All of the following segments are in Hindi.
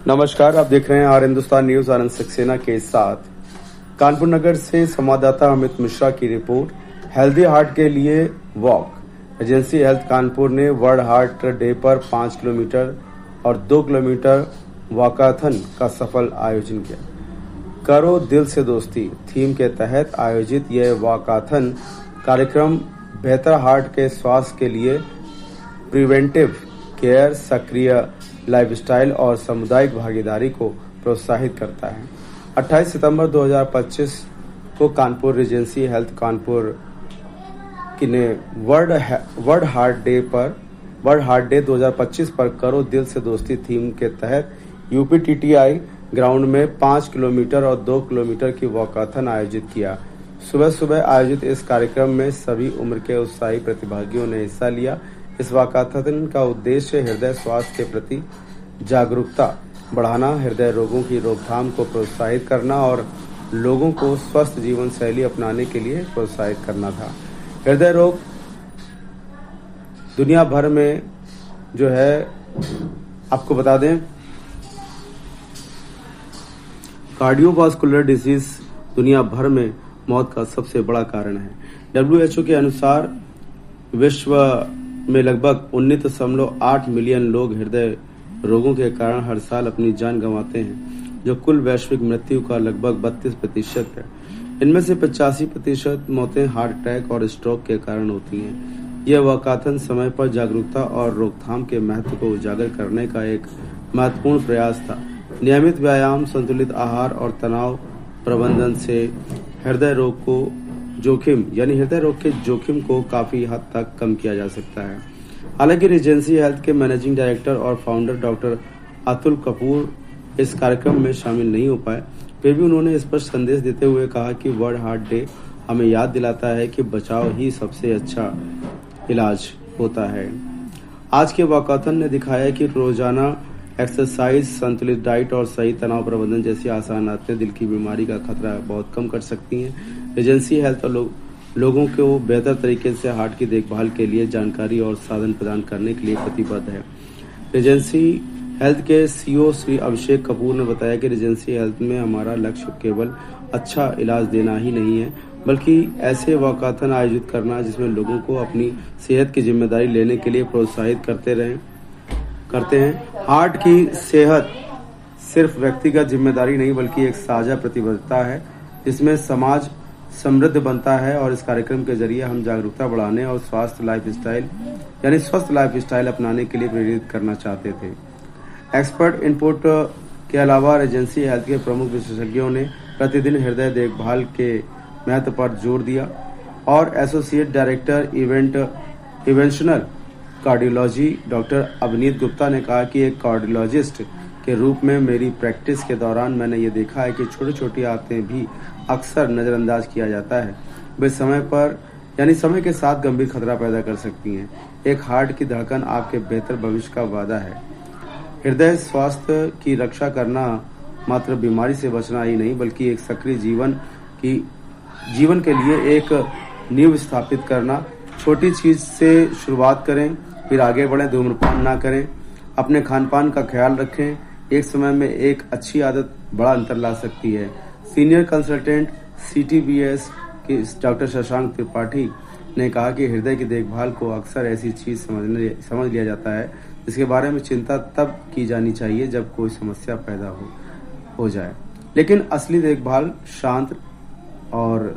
नमस्कार, आप देख रहे हैं आर हिंदुस्तान न्यूज। आनंद सक्सेना के साथ कानपुर नगर से संवाददाता अमित मिश्रा की रिपोर्ट। हेल्दी हार्ट के लिए वॉक। एजेंसी हेल्थ कानपुर ने वर्ल्ड हार्ट डे पर 5 किलोमीटर और 2 किलोमीटर वॉकाथन का सफल आयोजन किया। करो दिल से दोस्ती थीम के तहत आयोजित यह वॉकाथन कार्यक्रम बेहतर हार्ट के स्वास्थ्य के लिए प्रिवेंटिव केयर, सक्रिय लाइफस्टाइल और सामुदायिक भागीदारी को प्रोत्साहित करता है। 28 सितंबर 2025 को कानपुर रीजेंसी हेल्थ कानपुर ने वर्ल्ड हार्ट डे 2025 पर करो दिल से दोस्ती थीम के तहत यूपीटीटीआई ग्राउंड में 5 किलोमीटर और 2 किलोमीटर की वॉकाथन आयोजित किया। सुबह सुबह आयोजित इस कार्यक्रम में सभी उम्र के उत्साही प्रतिभागियों ने हिस्सा लिया। इस वॉकाथन का उद्देश्य हृदय स्वास्थ्य के प्रति जागरूकता बढ़ाना, हृदय रोगों की रोकथाम को प्रोत्साहित करना और लोगों को स्वस्थ जीवन शैली अपनाने के लिए प्रोत्साहित करना था। हृदय रोग दुनिया भर में जो है, आपको बता दें, कार्डियोवास्कुलर डिजीज दुनिया भर में मौत का सबसे बड़ा कारण है। WHO के अनुसार विश्व में लगभग 19.8 मिलियन लोग हृदय रोगों के कारण हर साल अपनी जान गंवाते हैं, जो कुल वैश्विक मृत्यु का लगभग 32% है। इनमें से 85% मौतें हार्ट अटैक और स्ट्रोक के कारण होती हैं। यह वॉकाथन समय पर जागरूकता और रोकथाम के महत्व को उजागर करने का एक महत्वपूर्ण प्रयास था। नियमित व्यायाम, संतुलित आहार और तनाव प्रबंधन से हृदय रोग के जोखिम को काफी हद तक कम किया जा सकता है। हालांकि रीजेंसी हेल्थ के मैनेजिंग डायरेक्टर और फाउंडर डॉक्टर अतुल कपूर इस कार्यक्रम में शामिल नहीं हो पाए, फिर भी उन्होंने स्पष्ट संदेश देते हुए कहा कि वर्ल्ड हार्ट डे हमें याद दिलाता है कि बचाव ही सबसे अच्छा इलाज होता है। आज के वॉकाथन ने दिखाया कि रोजाना एक्सरसाइज, संतुलित डाइट और सही तनाव प्रबंधन जैसी आसान आदतें दिल की बीमारी का खतरा बहुत कम कर सकती हैं। रीजेंसी हेल्थ और लोगों को बेहतर तरीके से हार्ट की देखभाल के लिए जानकारी और साधन प्रदान करने के लिए प्रतिबद्ध है। रीजेंसी हेल्थ के CEO श्री अभिषेक कपूर ने बताया कि रीजेंसी हेल्थ में हमारा लक्ष्य केवल अच्छा इलाज देना ही नहीं है, बल्कि ऐसे वॉकाथन आयोजित करना जिसमें लोगों को अपनी सेहत की जिम्मेदारी लेने के लिए प्रोत्साहित करते हैं। हार्ट की सेहत सिर्फ व्यक्तिगत जिम्मेदारी नहीं, बल्कि एक साझा प्रतिबद्धता है जिसमें समाज समृद्ध बनता है। और इस कार्यक्रम के जरिए हम जागरूकता बढ़ाने और स्वस्थ लाइफस्टाइल अपनाने के लिए प्रेरित करना चाहते थे। एक्सपर्ट इनपुट के अलावा रीजेंसी हेल्थ के प्रमुख विशेषज्ञों ने प्रतिदिन हृदय देखभाल के महत्व पर जोर दिया और associate director interventional cardiology doctor Avneet Gupta ने कहा कि एक कार्डियोलॉजिस्ट के रूप में मेरी प्रैक्टिस के दौरान मैंने ये देखा है कि छोटी छोटी आदतें भी अक्सर नजरअंदाज किया जाता है। वे समय के साथ गंभीर खतरा पैदा कर सकती हैं। एक हार्ट की धड़कन आपके बेहतर भविष्य का वादा है। हृदय स्वास्थ्य की रक्षा करना मात्र बीमारी से बचना ही नहीं, बल्कि एक सक्रिय जीवन के लिए एक नींव स्थापित करना। छोटी चीज से शुरुआत करें, फिर आगे बढ़ें। धूम्रपान ना करें, अपने खानपान का ख्याल रखें। एक समय में एक अच्छी आदत बड़ा अंतर ला सकती है। सीनियर कंसल्टेंट CTBS के डॉक्टर शशांक त्रिपाठी ने कहा कि हृदय की देखभाल को अक्सर ऐसी चीज समझ लिया जाता है जिसके बारे में चिंता तब की जानी चाहिए जब कोई समस्या पैदा हो जाए, लेकिन असली देखभाल शांत और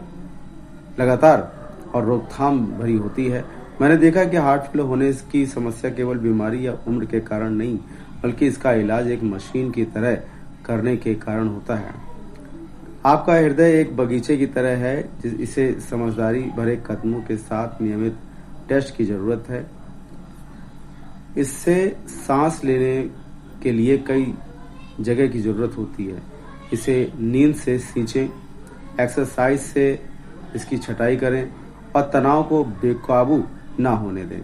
लगातार और रोकथाम भरी होती है। मैंने देखा कि हार्ट फेल होने की समस्या केवल बीमारी या उम्र के कारण नहीं, बल्कि इसका इलाज एक मशीन की तरह करने के कारण होता है। आपका हृदय एक बगीचे की तरह है, इसे समझदारी भरे कदमों के साथ नियमित टेस्ट की जरूरत है। इससे सांस लेने के लिए कई जगह की जरूरत होती है। इसे नींद से सींचें, एक्सरसाइज से इसकी छटाई करें और तनाव को बेकाबू ना होने दें।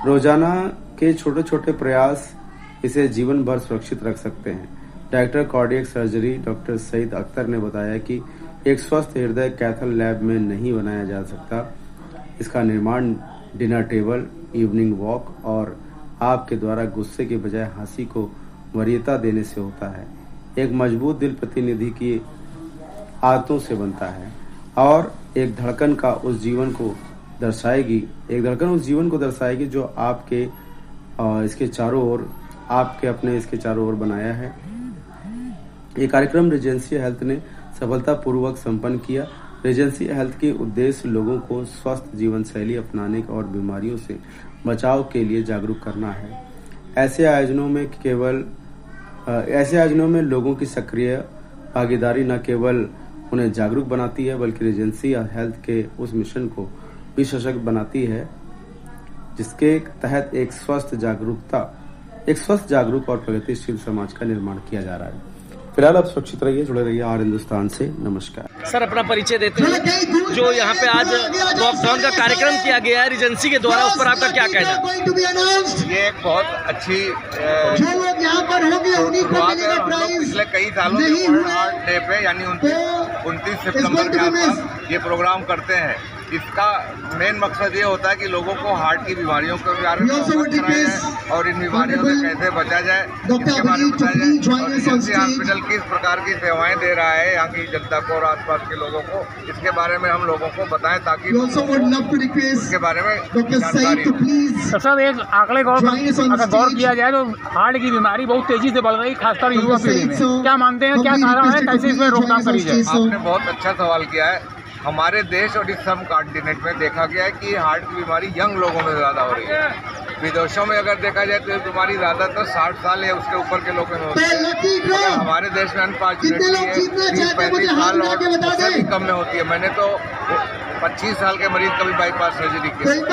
रोजाना के छोटे छोटे प्रयास इसे जीवन भर सुरक्षित रख सकते हैं। Director cardiac surgery doctor Saeed Akhtar ने बताया कि एक स्वस्थ हृदय कैथल लैब में नहीं बनाया जा सकता। इसका निर्माण डिनर टेबल, इवनिंग वॉक और आपके द्वारा गुस्से के बजाय हंसी को वरीयता देने से होता है। एक मजबूत दिल प्रतिनिधि की आदतों से बनता है और एक धड़कन उस जीवन को दर्शाएगी जो आपके इसके चारों ओर आपके अपने इसके चारों ओर बनाया है। ये कार्यक्रम रेजेंसी हेल्थ ने सफलतापूर्वक संपन्न किया। रेजेंसी हेल्थ के उद्देश्य लोगों को स्वस्थ जीवन शैली अपनाने और बीमारियों से बचाव के लिए जागरूक करना है। ऐसे आयोजनों में लोगों की सक्रिय भागीदारी न केवल उन्हें जागरूक बनाती है बल्कि रेजेंसी हेल्थ के उस मिशन को भी सशक्त बनाती है जिसके तहत एक स्वस्थ जागरूक और प्रगतिशील समाज का निर्माण किया जा रहा है। फिलहाल आप सुरक्षित रहिए, जुड़े रहिए आर हिंदुस्तान से। नमस्कार सर, अपना परिचय देते हैं। जो यहाँ पे आज वॉकथॉन का कार्यक्रम किया गया है एजेंसी के द्वारा, उस पर आपका क्या कहना है? ये एक बहुत अच्छी शुरुआत है। हम लोग पिछले कई सालों से वर्ल्ड हार्ट डे पे यानी 29 सितंबर के आसपास ये प्रोग्राम करते हैं। इसका मेन मकसद ये होता है कि लोगों को हार्ट की बीमारियों के बारे में अवगत कराया जाए और इन बीमारियों से कैसे बचा जाए इसके बारे में बताया जाए। और रेजेंसी हॉस्पिटल किस प्रकार की सेवाएं दे रहा है यहाँ की जनता को और आसपास के लोगों को, इसके बारे में हम लोगों को बताएं ताकि इसके बारे में जानकारी हो। सर, एक आंकड़े अगर गौर किया जाए तो हार्ट की बीमारी बहुत तेजी से बढ़ रही है, खासकर युवा पीढ़ी में। क्या मानते हैं, क्या कारण है, कैसे इसमें रोकथाम करी जाए? आपने बहुत अच्छा सवाल किया है। हमारे देश और इस सब कॉन्टिनेंट में देखा गया है कि हार्ट की बीमारी यंग लोगों में ज़्यादा हो रही है। विदेशों में अगर देखा जाए तो ये बीमारी ज़्यादातर 60 साल या उसके ऊपर के लोगों में होती है। हमारे देश में अनफॉर्चुनेटली 30-35 साल और उससे भी कम में होती है। मैंने तो 25 साल के मरीज का भी बाईपास सर्जरी की। मेन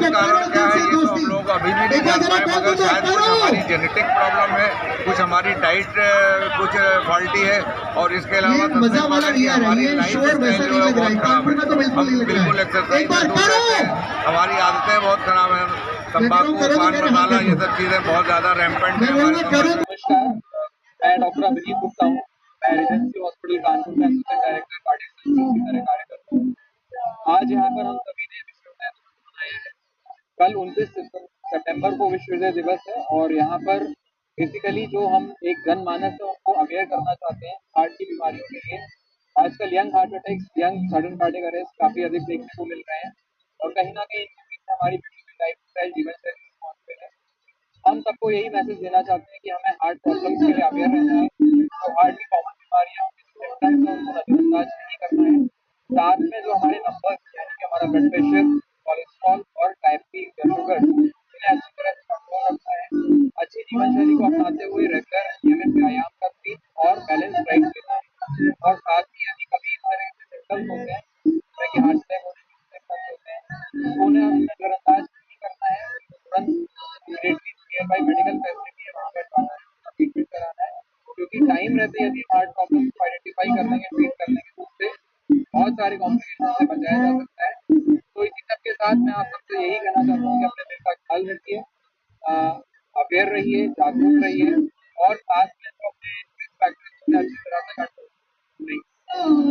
कारण क्या है ये तो हम लोग अभी भी नहीं जान पाए, मगर शायद कुछ हमारी जेनेटिक प्रॉब्लम है, कुछ हमारी डाइट कुछ फॉल्टी है और इसके अलावा सबसे बड़ा कि हमारी लाइफ स्टाइल जो है बहुत खराब है। हम बिल्कुल एक्सरसाइज से दूर रहते हैं, हमारी आदतें बहुत खराब हैं। तम्बाकू, पान मसाला ये सब चीज़ें बहुत ज़्यादा रैम्पेंट है हमारे। नमस्कार, मैं डॉक्टर अभिजीत गुप्ता हूँ। मैं रेजेंसी हॉस्पिटल कानपुर में असिस्टेंट डायरेक्टर कार्डियक सर्जरी की तरह कार्य करता हूँ। आज यहाँ पर हम सभी ने विश्व हृदय दिवस मनाया है। कल 29 सितंबर को विश्व हृदय दिवस है और यहाँ पर बेसिकली जो हम एक जनमानस है उनको अवेयर करना चाहते हैं हार्ट की बीमारियों के लिए। आजकल young heart attacks, young sudden cardiac arrest काफ़ी अधिक देखने को मिल रहे हैं और कहीं ना कहीं इनके पीछे हमारी लाइफ स्टाइल, जीवन शैली रिस्पॉन्सिबल है। हम सबको यही मैसेज देना चाहते हैं कि हमें हार्ट प्रॉब्लम्स के लिए अवेयर रहना है। तो हार्ट की कॉमन बीमारियां सिम्टम्स हैं उनको नजरअंदाज नहीं करना है। साथ में जो हमारे नंबर्स यानी कि हमारा ब्लड प्रेशर, कोलेस्ट्रॉल और टाइप 3 या शुगर, इन्हें अच्छी तरह से कंट्रोल रखना है। अच्छी जीवन शैली को अपनाते हुए रेगुलर नियमित व्यायाम करती और बैलेंस डाइट लेना है। और साथ ही यदि कभी इस तरह के सिम्टम्स होते हैं जैसे कि हार्ट अटैक होने के सिम्टम्स होते हैं तो उन्हें हमें नजरअंदाज नहीं करना है। तुरंत immediately near by medical facility है वहाँ पर जाना है, ट्रीटमेंट कराना है। क्योंकि टाइम रहते यदि हार्ट प्रॉब्लम को आइडेंटिफाई कर लेंगे, ट्रीट कर लेंगे तो उससे बहुत सारे कॉम्प्लिकेशन से बचाया जा सकता है। तो इसी सब के साथ मैं आप सबसे यही कहना चाहता हूँ कि अपने दिल का ख्याल रखिए, अवेयर रहिए, जागरूक रहिए और साथ